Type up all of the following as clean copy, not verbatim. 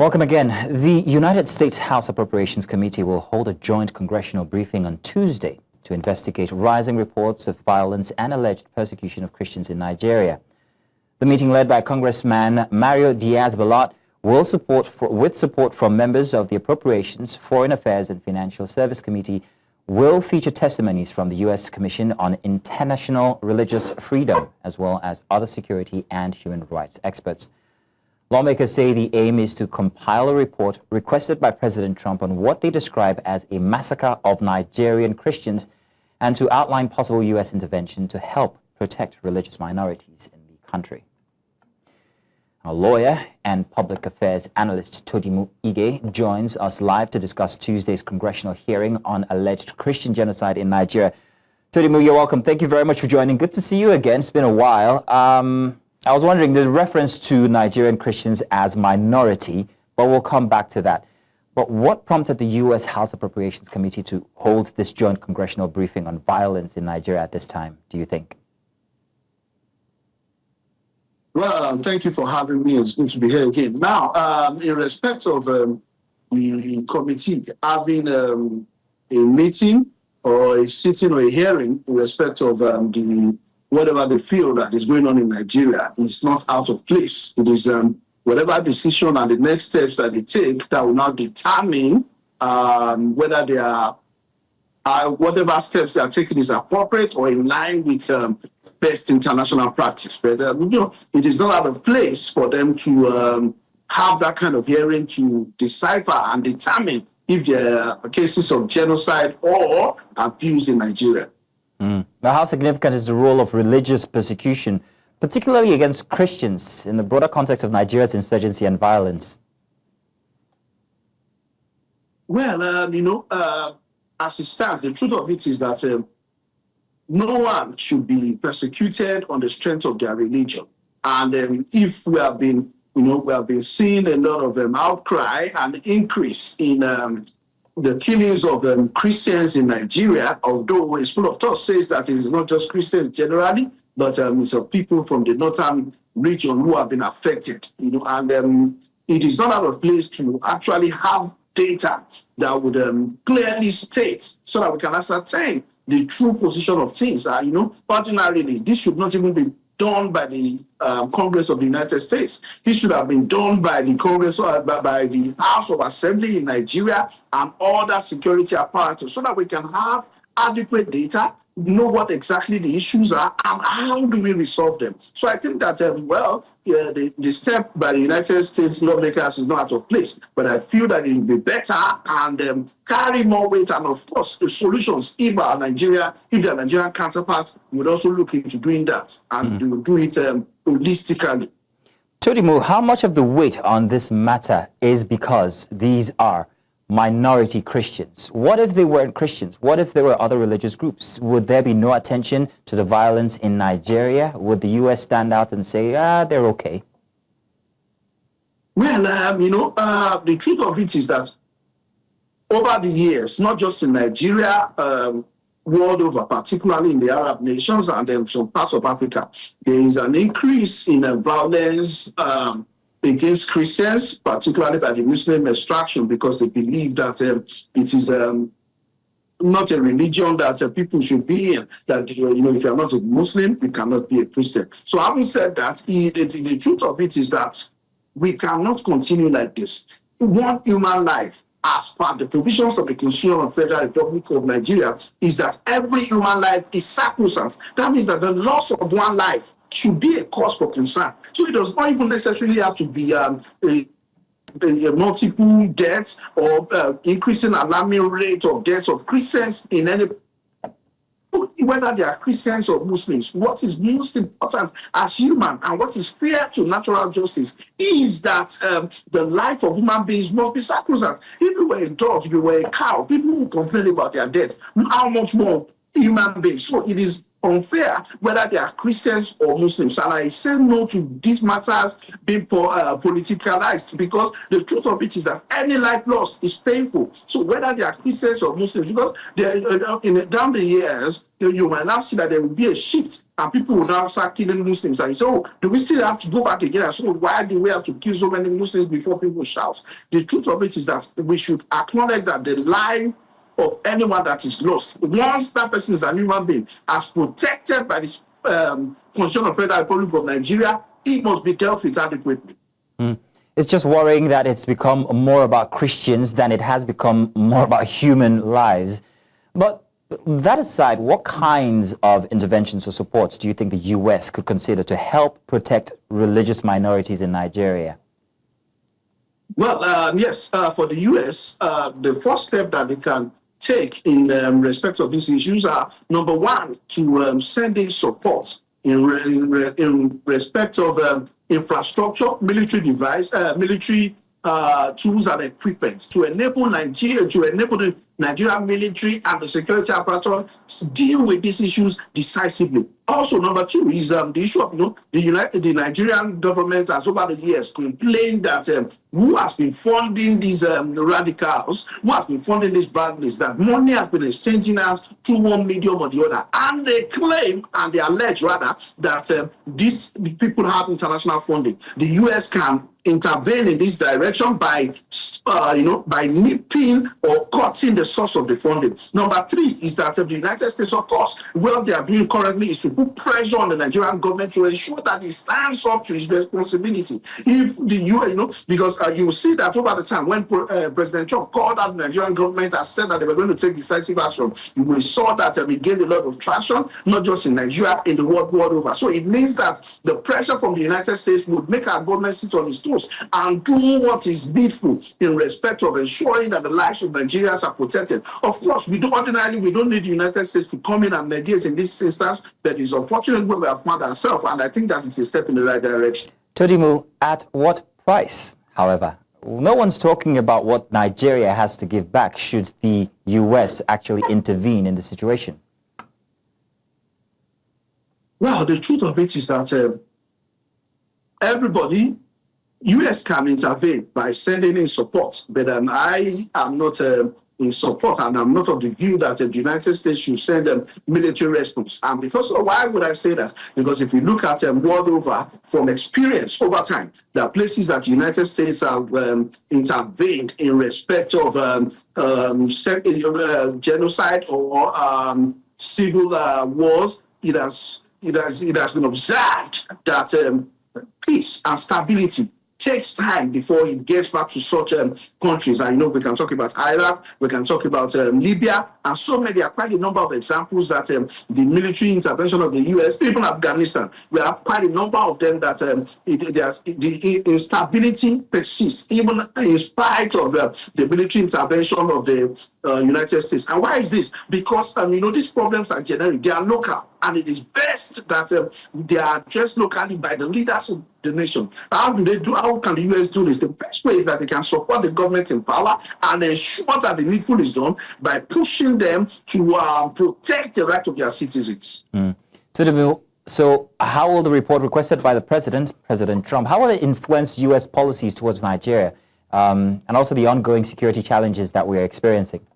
Welcome again. The United States House Appropriations Committee will hold a joint congressional briefing on Tuesday to investigate rising reports of violence and alleged persecution of Christians in Nigeria. The meeting, led by Congressman Mario Díaz-Balart, with support from members of the Appropriations, Foreign Affairs and Financial Service Committee, will feature testimonies from the U.S. Commission on International Religious Freedom, as well as other security and human rights experts. Lawmakers say the aim is to compile a report requested by President Trump on what they describe as a massacre of Nigerian Christians and to outline possible U.S. intervention to help protect religious minorities in the country. Our lawyer and public affairs analyst Todimu Ige joins us live to discuss Tuesday's congressional hearing on alleged Christian genocide in Nigeria. Todimu, you're welcome. Thank you very much for joining. Good to see you again. It's been a while. I was wondering, the reference to Nigerian Christians as minority, but we'll come back to that. But what prompted the U.S. House Appropriations Committee to hold this joint congressional briefing on violence in Nigeria at this time, do you think? Well, thank you for having me. It's good to be here again. Now, in respect of the committee having a meeting or a sitting or a hearing in respect of whatever they feel that is going on in Nigeria is not out of place. It is whatever decision and the next steps that they take that will now determine whether they are whatever steps they are taking is appropriate or in line with best international practice. But it is not out of place for them to have that kind of hearing to decipher and determine if there are cases of genocide or abuse in Nigeria. Now, how significant is the role of religious persecution, particularly against Christians, in the broader context of Nigeria's insurgency and violence? Well, as it stands, the truth of it is that no one should be persecuted on the strength of their religion. And if we have been, we have been seeing a lot of outcry and increase in the killings of Christians in Nigeria, although a school of thought says that it is not just Christians generally, but it's people from the northern region who have been affected. And it is not out of place to actually have data that would clearly state so that we can ascertain the true position of things. Ordinarily, this should not even be done by the Congress of the United States. This should have been done by the Congress, by the House of Assembly in Nigeria and other security apparatus so that we can have adequate data, know what exactly the issues are, and how do we resolve them. So I think that, the step by the United States lawmakers is not out of place, but I feel that it will be better and carry more weight, and of course, the solutions, if their Nigerian counterparts would also look into doing that, and they will do it holistically. Todimu, how much of the weight on this matter is because these are minority Christians? What if they weren't Christians? What if there were other religious groups? Would there be no attention to the violence in Nigeria? Would the U.S. stand out and say, they're okay? Well, the truth of it is that over the years, not just in Nigeria, world over, particularly in the Arab nations and some parts of Africa, there is an increase in violence against Christians, particularly by the Muslim extraction, because they believe that it is not a religion that people should be in, that, if you're not a Muslim, you cannot be a Christian. So having said that, the truth of it is that we cannot continue like this. One human life, as per the provisions of the Constitution of the Federal Republic of Nigeria, is that every human life is sacrosanct. That means that the loss of one life should be a cause for concern. So it does not even necessarily have to be a multiple deaths or increasing alarming rate of deaths of Christians in any, whether they are Christians or Muslims. What is most important as human and what is fair to natural justice is that the life of human beings must be sacrosanct. If you were a dog, if you were a cow, people will complain about their deaths. How much more human beings? So it is unfair whether they are Christians or Muslims. And I say no to these matters being politicalized, because the truth of it is that any life lost is painful. So whether they are Christians or Muslims, because down the years, you might now see that there will be a shift and people will now start killing Muslims. And you say, oh, do we still have to go back again? And so why do we have to kill so many Muslims before people shout? The truth of it is that we should acknowledge that the life of anyone that is lost, once that person is an human being, as protected by the Constitution of the Federal Republic of Nigeria, it must be dealt with adequately. It's just worrying that it's become more about Christians than it has become more about human lives. But that aside, what kinds of interventions or supports do you think the U.S. could consider to help protect religious minorities in Nigeria? Well, yes, for the U.S., the first step that they can take in respect of these issues are, number one, to send in support in respect of infrastructure, military device, military tools and equipment to enable Nigeria, to enable the Nigerian military and the security apparatus deal with these issues decisively. Also, number two is the issue of, the Nigerian government has over the years complained that who has been funding these radicals, who has been funding these badness, that money has been exchanging hands through one medium or the other. And they claim, and they allege rather, that these people have international funding. The U.S. can intervene in this direction by, by nipping or cutting the source of the funding. Number three is that the United States, of course, what they are doing currently is to put pressure on the Nigerian government to ensure that it stands up to its responsibility. If the U.S., because you see that over the time when President Trump called out the Nigerian government and said that they were going to take decisive action, we saw that it gained a lot of traction, not just in Nigeria, in the world over. So it means that the pressure from the United States would make our government sit on its toes and do what is needful in respect of ensuring that the lives of Nigerians are protected. Of course, we don't need the United States to come in and mediate in this instance, but it's unfortunate where we have found ourselves, and I think that it's a step in the right direction. Todimu, at what price, however? No one's talking about what Nigeria has to give back should the U.S. actually intervene in the situation. Well, the truth of it is that everybody, U.S. can intervene by sending in support, but I am not in support, and I'm not of the view that the United States should send a military response. And because why would I say that? Because if you look at world over, from experience over time, there are places that the United States have intervened in respect of genocide or civil wars. It has been observed that peace and stability takes time before it gets back to such countries. I know we can talk about Iraq, we can talk about Libya, and so many. There are quite a number of examples that the military intervention of the U.S., even Afghanistan, we have quite a number of them that the instability persists, even in spite of the military intervention of the United States. And why is this? Because these problems are generic, they are local, and it is best that they are addressed locally by the leaders of the nation. How can the U.S. do this? The best way is that they can support the government in power and ensure that the needful is done by pushing them to protect the rights of their citizens. So how will the report requested by the President Trump, how will it influence U.S. policies towards Nigeria and also the ongoing security challenges that we are experiencing?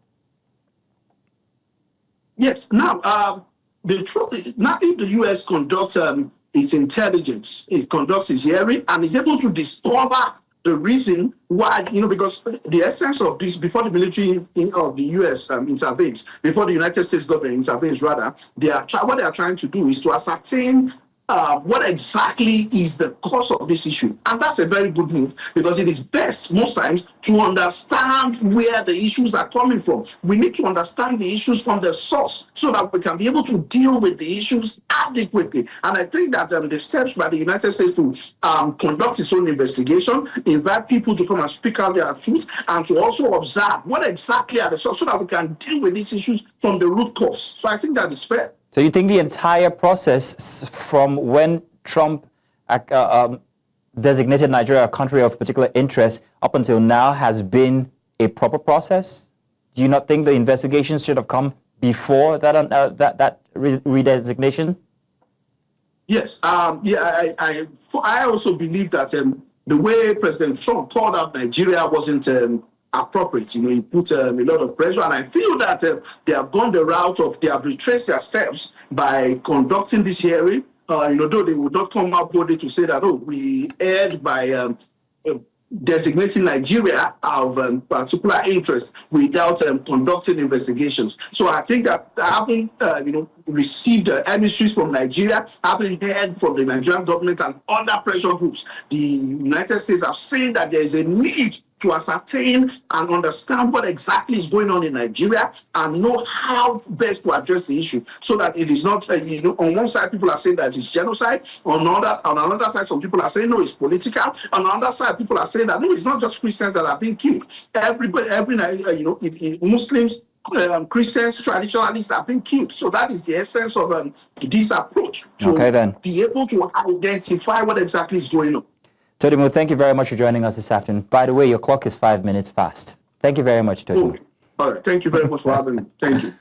Yes. Now, the truth is, now if the U.S. conducts its intelligence, it conducts its hearing, and is able to discover the reason why, because the essence of this, before the military of the U.S. Intervenes, before the United States government intervenes, rather, what they are trying to do is to ascertain what exactly is the cause of this issue. And that's a very good move, because it is best most times to understand where the issues are coming from. We need to understand the issues from the source so that we can be able to deal with the issues adequately. And I think that the steps by the United States to conduct its own investigation, invite people to come and speak out their truth, and to also observe what exactly are the source so that we can deal with these issues from the root cause. So I think that is fair. So you think the entire process from when Trump designated Nigeria a country of particular interest up until now has been a proper process? Do you not think the investigations should have come before that redesignation? Yes. I also believe that the way President Trump called out Nigeria wasn't appropriate. He put a lot of pressure, and I feel that they have gone the route of, they have retraced their steps by conducting this hearing. Though they would not come out boldly to say that, we erred by designating Nigeria of particular interest without conducting investigations. So I think that having received emissaries from Nigeria, having heard from the Nigerian government and other pressure groups, the United States have seen that there is a need to ascertain and understand what exactly is going on in Nigeria and know how best to address the issue, so that it is not, on one side people are saying that it's genocide, on another side some people are saying no, it's political, on the other side people are saying that no, it's not just Christians that are being killed. Everybody, Muslims, Christians, traditionalists are being killed. So that is the essence of this approach, to be able to identify what exactly is going on. Todimu, thank you very much for joining us this afternoon. By the way, your clock is 5 minutes fast. Thank you very much, Todimu. All right. Thank you very much for having me. Thank you.